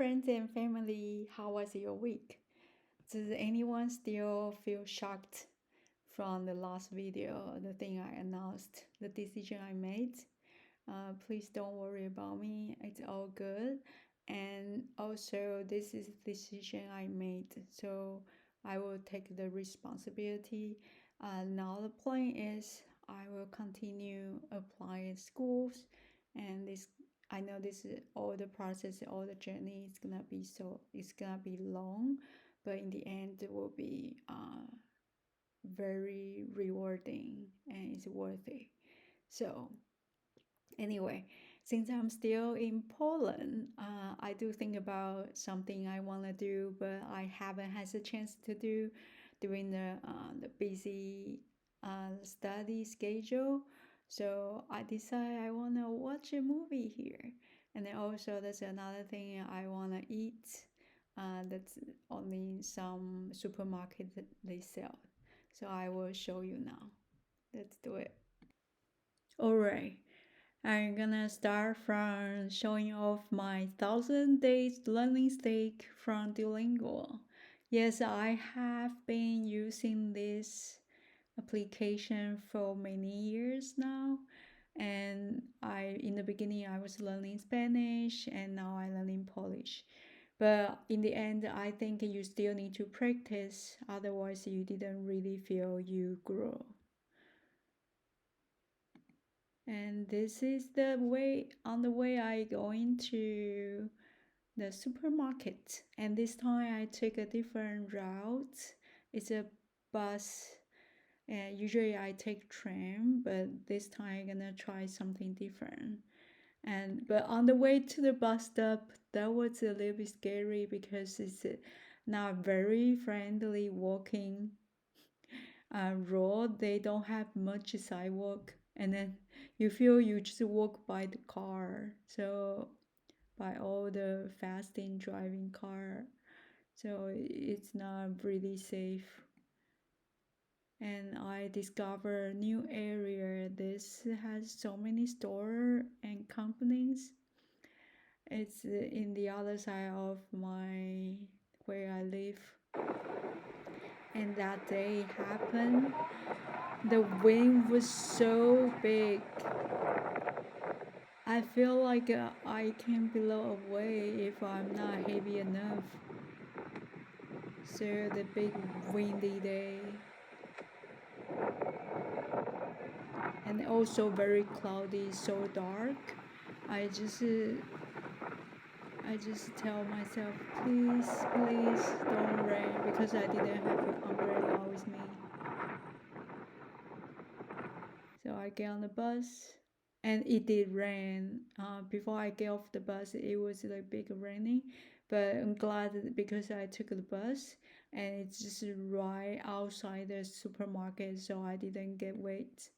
friends and family. How was your week? Does anyone still feel shocked from the last video, the thing I announced, the decision I made? Please don't worry about me. It's all good. And also, this is the decision I made, so I will take the responsibility. Now the plan is I will continue applying at schools, and this I know this is all the process, all the journey is gonna be it's gonna be long, but in the end it will be very rewarding and it's worth it. So anyway, since I'm still in Poland, I do think about something I want to do, but I haven't had the chance to do during the busy study schedule. So I decide I want to watch a movie here, and then also there's another thing I want to eat. That's only some supermarket that they sell. So I will show you now. Let's do it. All right. I'm gonna start from showing off my 1000 days learning streak from Duolingo. Yes, I have been using this application for many years now. And in the beginning, I was learning Spanish and now I'm learning Polish. But in the end, I think you still need to practice, otherwise, you didn't really feel you grow. And this is on the way I go into the supermarket. And this time I took a different route. It's a bus. And usually I take train, but this time I'm gonna try something different. But on the way to the bus stop, that was a little bit scary because it's not very friendly walking road. They don't have much sidewalk, and then you feel you just walk by the car, so by all the fasting driving car, so it's not really safe. And I discover a new area. This has so many store and companies. It's in the other side of my where I live. And that day happened. The wind was so big. I feel like I can blow away if I'm not heavy enough. So the big windy day. And also very cloudy, so dark. I just tell myself, please, please don't rain, because I didn't have an umbrella with me. So I get on the bus, and it did rain. Before I get off the bus, it was like big raining, but I'm glad because I took the bus, and it's just right outside the supermarket, so I didn't get wet.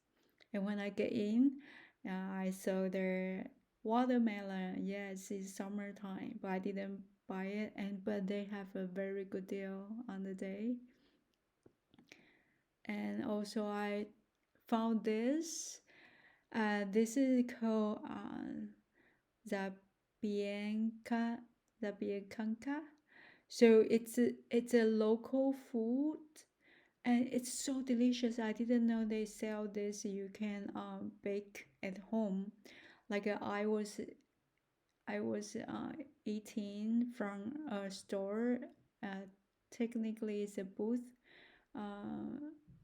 And when I get in, I saw the watermelon. Yes, it's summertime, but I didn't buy it. But they have a very good deal on the day. And also I found this. This is called Zabienka, Zabienkanka. So it's a local food, and it's so delicious. I didn't know they sell this. You can bake at home. Like I was eating from a store. Technically, it's a booth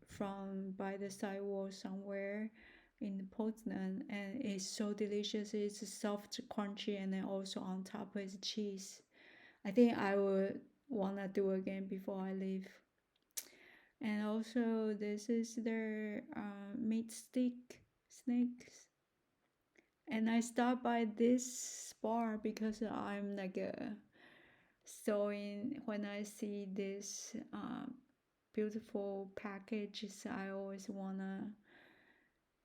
from by the sidewalk somewhere in Poznan, and it's so delicious. It's soft, crunchy, and then also on top is cheese. I think I would wanna do again before I leave. And also, this is their meat stick snacks. And I stopped by this bar because I'm like when I see this beautiful packages, I always wanna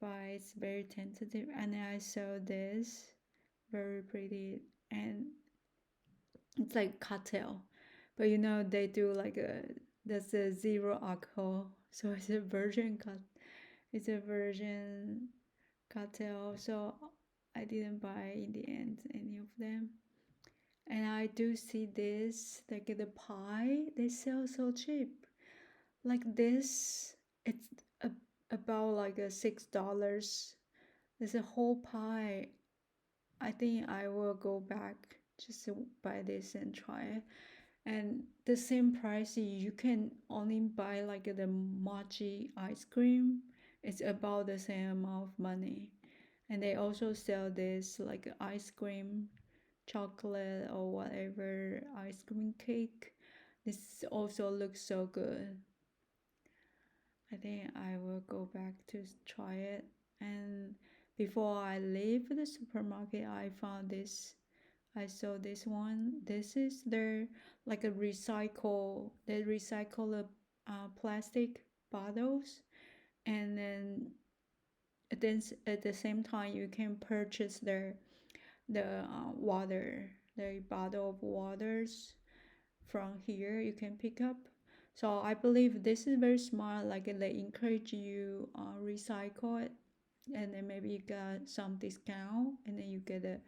buy. It's very tentative, and I saw this very pretty, and it's like cocktail, but they do like that's a zero alcohol, so it's a version cocktail. So I didn't buy in the end any of them. And I do see this, like the pie, they sell so cheap. Like this, it's about like a $6. There's a whole pie. I think I will go back just to buy this and try it. And the same price, you can only buy like the mochi ice cream. It's about the same amount of money. And they also sell this like ice cream, chocolate or whatever ice cream cake. This also looks so good. I think I will go back to try it. And before I leave the supermarket, I found this. I saw this one. This is their like a recycle. They recycle the plastic bottles, and then at the same time you can purchase the water, the bottle of waters from here. You can pick up. So I believe this is very smart. Like they encourage you recycle it, and then maybe you got some discount, and then you get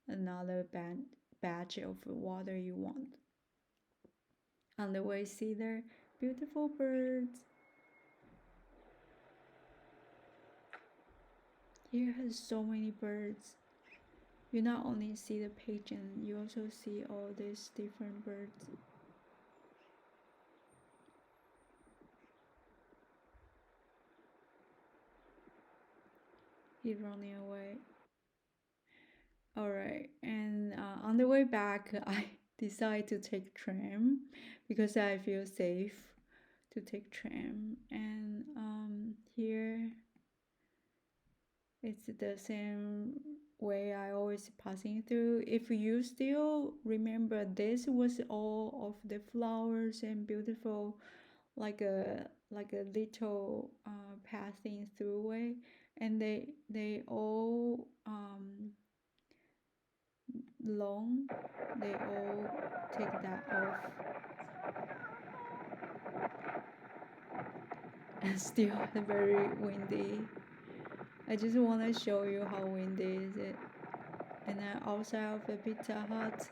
another batch of water you want. On the way, see there, beautiful birds. Here has so many birds. You not only see the pigeon, you also see all these different birds. He's running away. All right, and on the way back, I decide to take tram because I feel safe to take tram. And here it's the same way I always passing through. If you still remember, this was all of the flowers and beautiful, like a little passing through way, and they all long. They all take that off, and still very windy. I just want to show you how windy is it. And then outside of the Pizza Hut,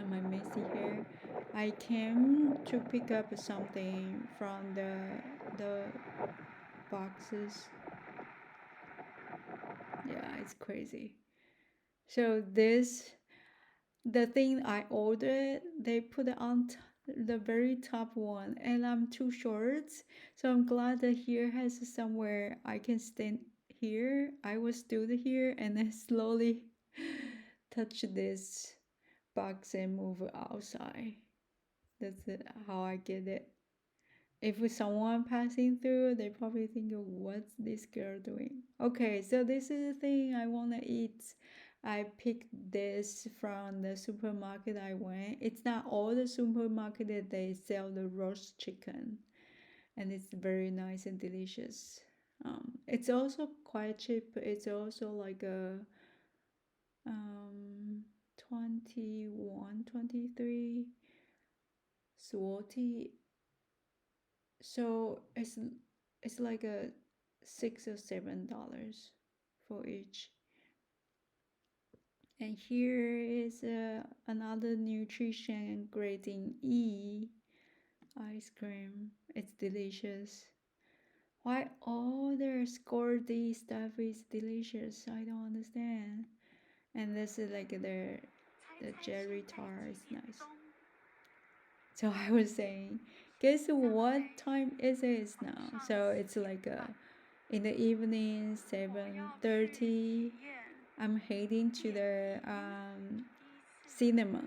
my messy hair, I came to pick up something from the boxes. Yeah, it's crazy. So the thing I ordered, they put it on the very top one, and I'm too short, so I'm glad that here has somewhere I can stand here. I will stood here and then slowly touch this box and move outside. That's how I get it. If someone passing through, they probably think, what's this girl doing? Okay, so this is the thing I want to eat. I picked this from the supermarket I went. It's not all the supermarket that they sell the roast chicken, and it's very nice and delicious. It's also quite cheap. It's also like a 21, 23 zloty. So it's like a $6 or $7 for each. And here is another nutrition grading E ice cream. It's delicious. Why all their scordy stuff is delicious? I don't understand. And this is like the cherry tart is nice. So I was saying, guess what time is it now? So it's like in the evening, 7:30. I'm heading to the cinema.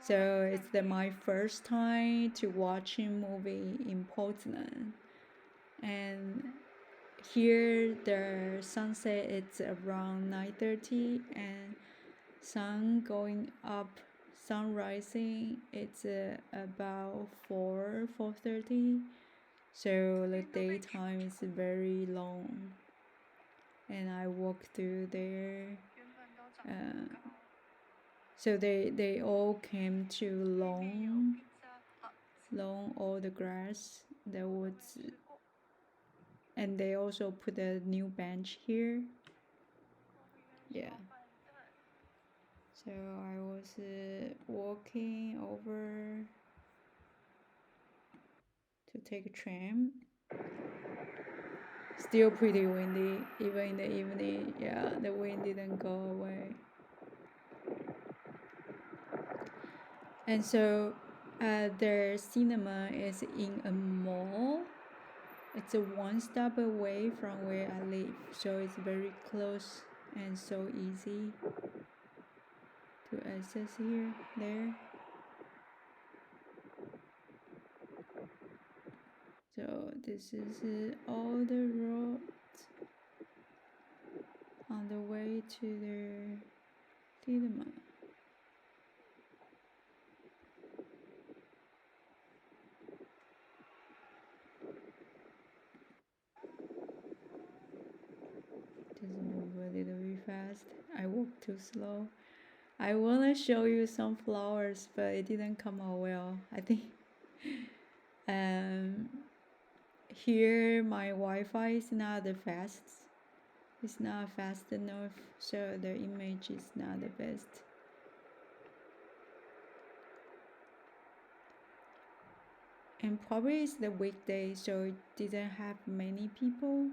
So it's my first time to watch a movie in Portland. And here the sunset it's around 9:30, and sun going up, sun rising it's about 4:30. So the daytime is very long, and I walk through there. So they all came to long all the grass that was, and they also put a new bench here. Yeah. So I was walking over to take a tram. Still pretty windy, even in the evening. Yeah, the wind didn't go away. And so their cinema is in a mall. It's a one stop away from where I live, so it's very close and so easy to access there. So this is all the roads on the way to their cinema. Just move a little bit fast. I walk too slow. I wanna show you some flowers, but it didn't come out well. I think um, here my Wi-Fi is not the fast. It's not fast enough, so the image is not the best. And probably it's the weekday, so it didn't have many people.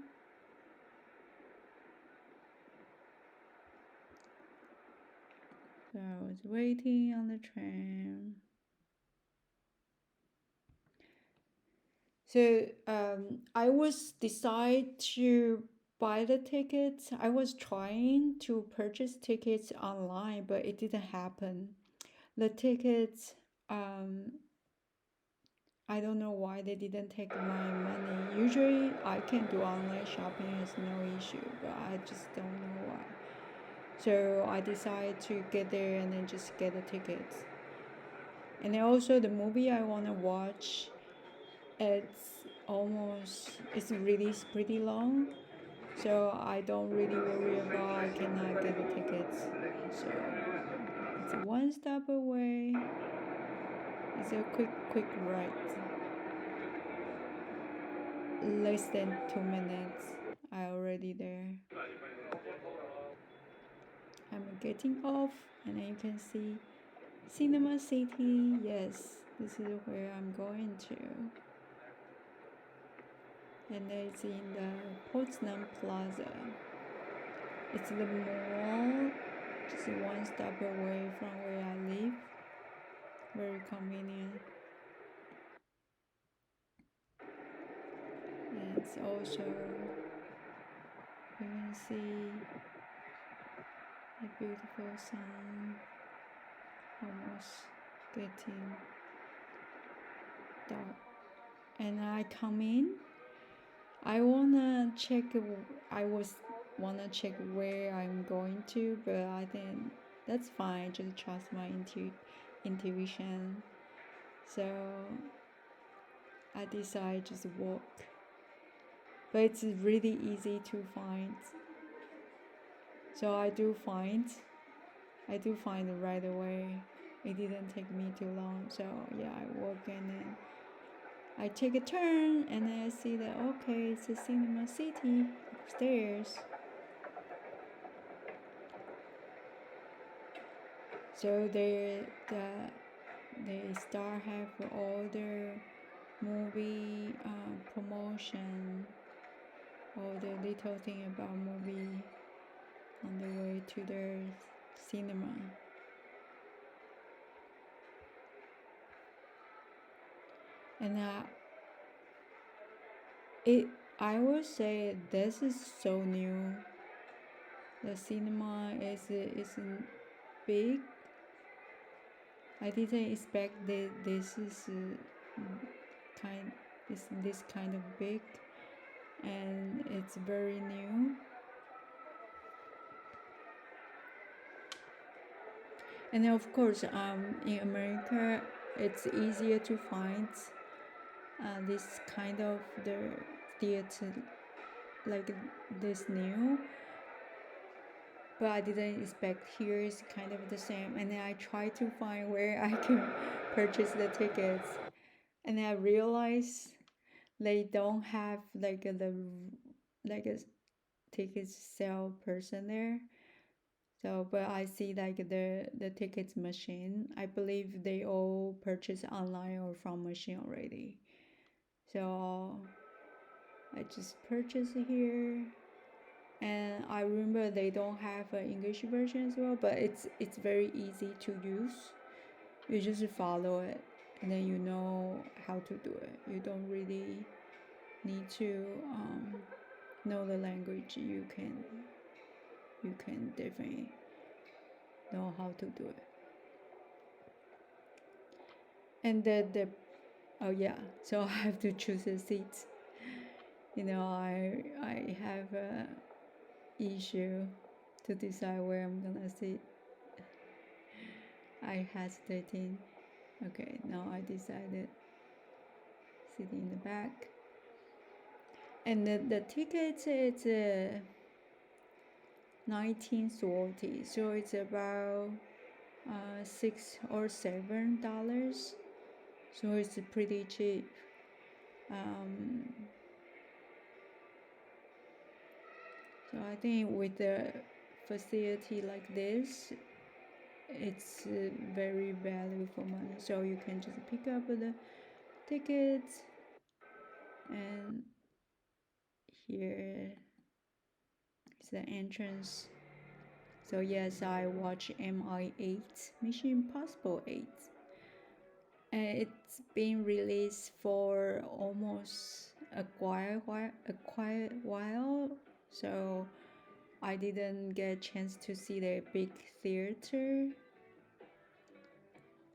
So I was waiting on the tram. So I was decide to buy the tickets. I was trying to purchase tickets online, but it didn't happen. The tickets, I don't know why they didn't take my money. Usually I can do online shopping, it's no issue, but I just don't know why. So I decided to get there and then just get the tickets. And then also the movie I want to watch, it's really pretty long. So I don't really worry about I cannot get the tickets. So it's one stop away. It's a quick ride. Less than 2 minutes. I already there. I'm getting off and then you can see Cinema City. Yes, this is where I'm going to. And it's in the Potsdam Plaza. It's the mall, just one stop away from where I live. Very convenient. And it's also, you can see a beautiful sun, almost getting dark. And I come in. I wanna check. Wanna check where I'm going to, but I think that's fine. Just trust my intuition. So I decide just walk. But it's really easy to find. So I do find it right away. It didn't take me too long. So yeah, I walk and then I take a turn and then I see that okay, it's a Cinema City upstairs. So they start have all their movie promotion, all the little thing about movie on the way to their cinema. And I would say this is so new. The cinema isn't big. I didn't expect that this is this kind of big, and it's very new. And then of course, in America, it's easier to find this kind of the theater like this new. But I didn't expect here is kind of the same. And then I tried to find where I can purchase the tickets, and then I realized they don't have like a ticket sale person there. So, but I see like the tickets machine. I believe they all purchase online or from machine already. So I just purchase here, and I remember they don't have an English version as well, but it's very easy to use. You just follow it, and then you know how to do it. You don't really need to know the language. You can definitely know how to do it. And the oh yeah, so I have to choose a seat. I have a issue to decide where I'm gonna sit. I hesitating. Okay, now I decided sitting in the back. And the ticket is 19 zloty, so it's about $6 or $7. So it's pretty cheap. Um, so I think with the facility like this, it's very value for money. So you can just pick up the tickets, and here is the entrance. So yes, I watch MI8, Mission Impossible 8. And it's been released for almost a quiet while, so I didn't get a chance to see the big theater.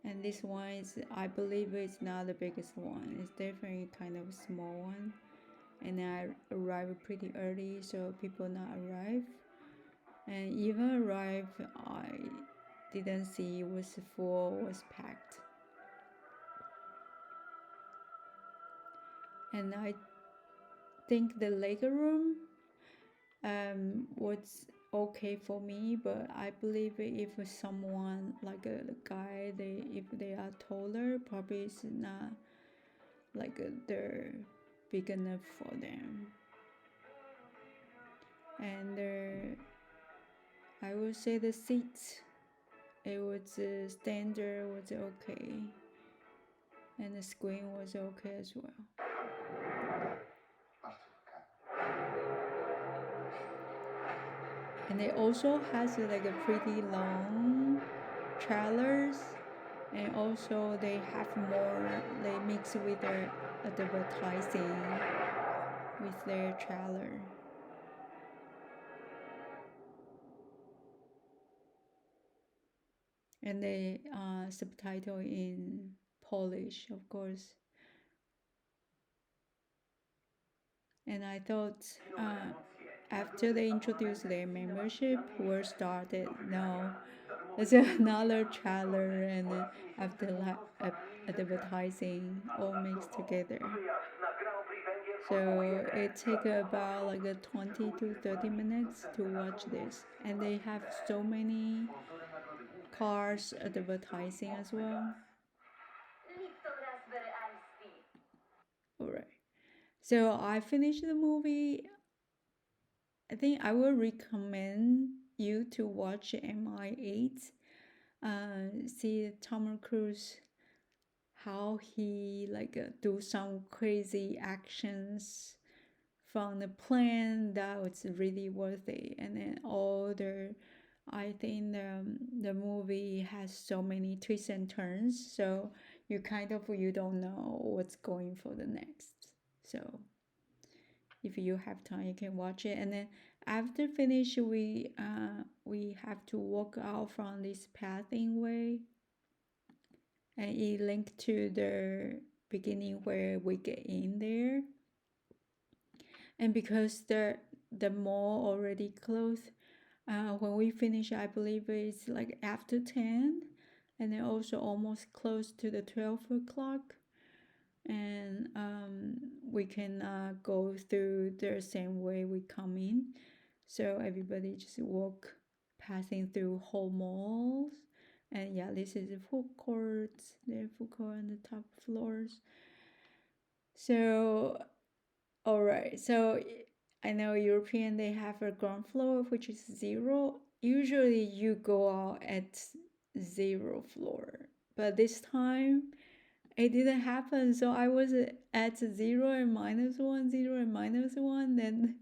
And this one is, I believe it's not the biggest one. It's definitely kind of a small one. And I arrived pretty early, so people not arrive. And even arrive, I didn't see it was full, was packed. And I think the leg room was okay for me, but I believe if someone like a guy, if they are taller, probably it's not like they're big enough for them. And I would say the seats, it was standard, was okay, and the screen was okay as well. And it also has like a pretty long trailers, and also they have more, they mix with their advertising with their trailer. And they subtitle in Polish, of course. And I thought after they introduced their membership, we started. No, it's another trailer, and after advertising all mixed together. So it takes about like 20 to 30 minutes to watch this, and they have so many cars advertising as well. All right. So I finished the movie. I think I will recommend you to watch MI8. See Tom Cruise, how he like do some crazy actions from the plane that was really worth it. And then I think the movie has so many twists and turns, so you don't know what's going for the next. So if you have time, you can watch it. And then after finish, we have to walk out from this pathing way, and it linked to the beginning where we get in there. And because the mall already closed, when we finish, I believe it's like after 10, and then also almost close to the 12 o'clock. And we can go through the same way we come in. So everybody just walk, passing through whole malls. And yeah, this is the food courts, the food court on the top floors. So, all right. So I know European, they have a ground floor, which is 0. usually you go out at 0 floor, but this time it didn't happen. So I was at 0 and -1, 0 and -1, then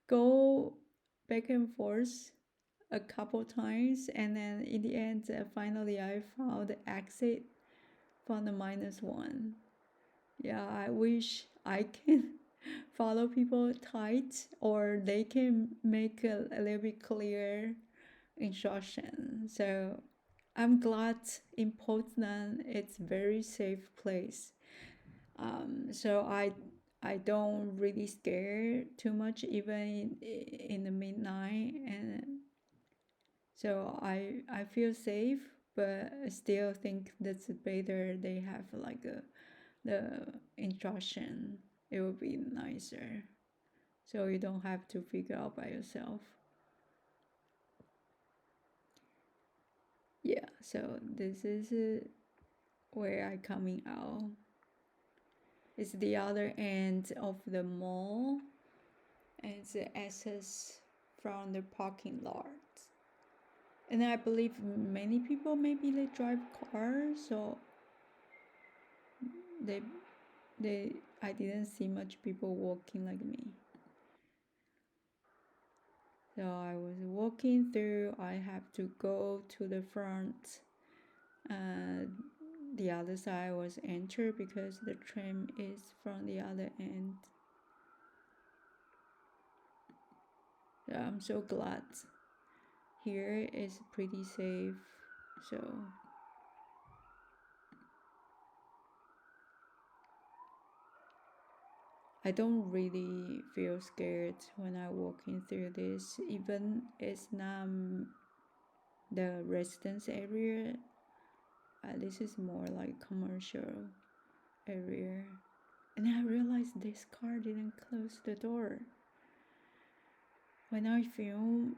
go back and forth a couple times, and then in the end, finally I found the exit from the -1. Yeah, I wish I can follow people tight, or they can make a little bit clear instruction. So I'm glad in Poznan it's very safe place. So I don't really scare too much even in the midnight, and so I feel safe, but I still think that's better they have like the instruction. It would be nicer, so you don't have to figure out by yourself. Yeah, so this is where I coming out. It's the other end of the mall, and it's the access from the parking lot. And I believe many people maybe they drive cars, so they they I didn't see much people walking like me. So I was walking through. I have to go to the front. The other side was entered because the tram is from the other end. So I'm so glad. Here is pretty safe. So I don't really feel scared when I walking through this, even it's not the residence area. This is more like commercial area. And then I realized this car didn't close the door. When I film,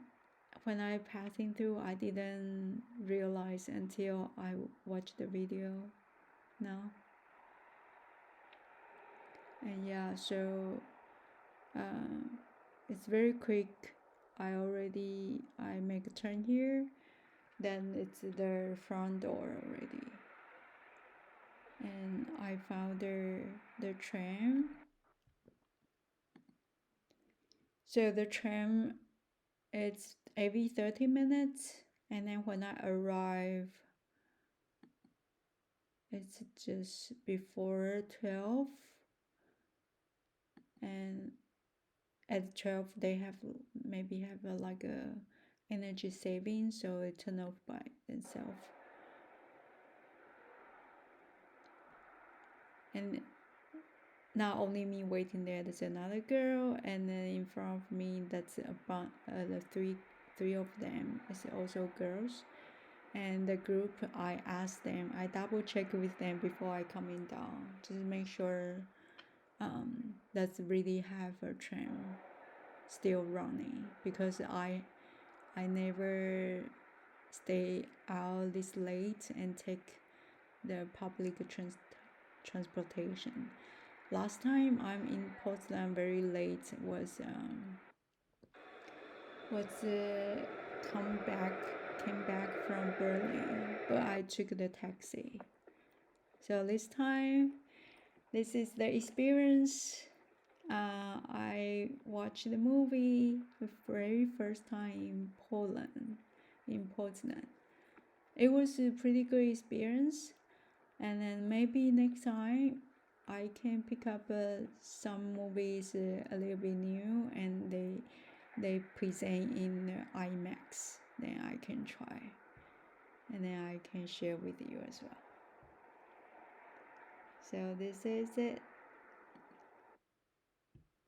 when I passing through, I didn't realize until I watched the video now. And yeah, so it's very quick. I make a turn here, then it's the front door already. And I found the tram. So the tram, it's every 30 minutes, and then when I arrive, it's just before 12, and at 12 they have maybe have like a energy saving, so it turn off by itself. And not only me waiting there, there's another girl, and then in front of me, that's about the three of them is also girls. And the group, I asked them, I double check with them before I coming down, just make sure that's really have a tram still running, because I never stay out this late and take the public transportation. Last time I'm in Poznan very late was came back from Berlin, but I took the taxi. So this time, this is the experience. I watched the movie the very first time in Poland, in Poznan. It was a pretty good experience, and then maybe next time I can pick up some movies a little bit new, and they present in IMAX. Then I can try, and then I can share with you as well. So this is it.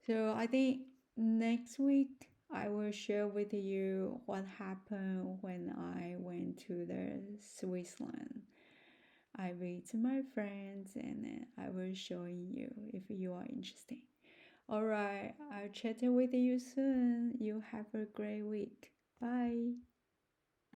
So I think next week I will share with you what happened when I went to the Switzerland. I meet my friends, and then I will show you if you are interested. Alright, I'll chat with you soon. You have a great week. Bye.